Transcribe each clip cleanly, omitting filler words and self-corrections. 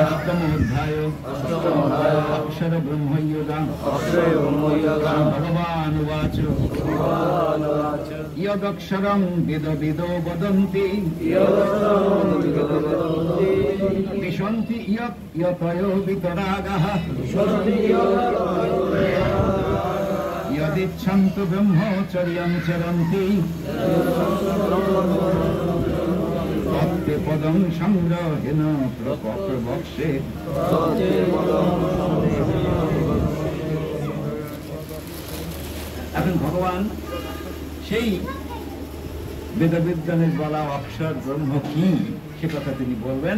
অষ্টম অধ্যায় অক্ষর ব্রহ্ময়োগং ভগবান উবাচ ইয়দক্ষরং বেদবিদো বদন্তি বিশন্তি ইয়তয়ো বিতরাগঃ यदिच्छन्तु ब्रह्मचर्यं चरन्ति तत्ते पदं संग्रहेण प्रवक्षे। এখন ভগবান সেই বেদবিজ্ঞানের বলা অক্ষর ব্রহ্ম কি সে কথা তিনি বলবেন,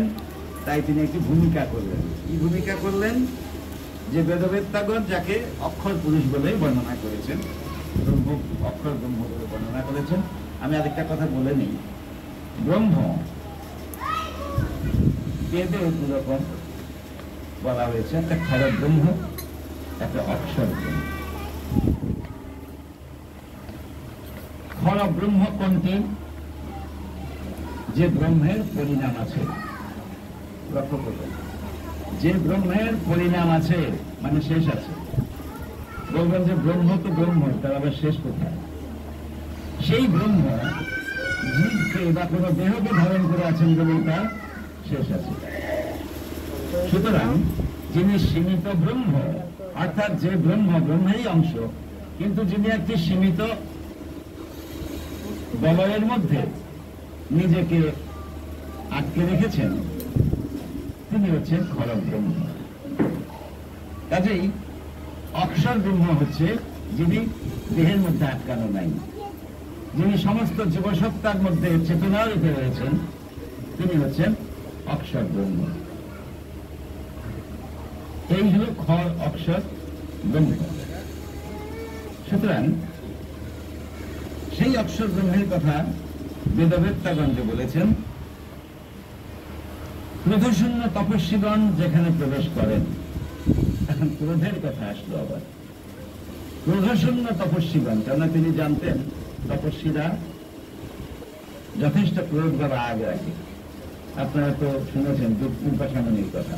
তাই তিনি একটি ভূমিকা করলেন। কি ভূমিকা করলেন? যে বেদবেত্তাগণ যাকে অক্ষর পুরুষ বলে বর্ণনা করেছেন, ব্রহ্ম অক্ষর ব্রহ্ম বলে বর্ণনা করেছেন। আমি আরেকটা কথা বলে নিই, ব্রহ্ম বেদে দুরকম বলা হয়েছে, একটা ক্ষর ব্রহ্ম, একটা অক্ষর ব্রহ্ম। ক্ষর ব্রহ্ম কোনটি? যে ব্রহ্মের পরিণাম আছে। লক্ষ্য করবেন, যে ব্রহ্মের পরিণাম আছে মানে শেষ আছে। বলবেন যে ব্রহ্ম তো ব্রহ্ম, তার আবার শেষ কোথায়? সেই ব্রহ্ম জীবকে বা কোন দেহকে ধারণ করে আছেন বলে তার শেষ আছে। সুতরাং যিনি সীমিত ব্রহ্ম, অর্থাৎ যে ব্রহ্ম ব্রহ্মেরই অংশ, কিন্তু যিনি একটি সীমিত বলয়ের মধ্যে নিজেকে আটকে রেখেছেন, তিনি হচ্ছেন ক্ষর ব্রহ্ম। কাজেই অক্ষর ব্রহ্ম হচ্ছে যিনি দেহের মধ্যে আটকানো নাই, যিনি সমস্ত জীবসত্তার মধ্যে চেতনা রূপে রয়েছেন, তিনি হচ্ছেন অক্ষর ব্রহ্ম। এই হল ক্ষর অক্ষর ব্রহ্ম। সুতরাং সেই অক্ষর ব্রহ্মের কথা বেদবেত্তাগণ যে বলেছেন, ক্রোধশূন্য তপস্বীগণ যেখানে প্রবেশ করেন। এখন ক্রোধের কথা আসলো আবার। ক্রোধশূন্য তপস্বীগণ, কেননা তিনি জানতেন তপস্বীরা যথেষ্ট ক্রোধ বা রাগ রাখে। আপনারা তো শুনেছেন দুর্বাসামণির কথা।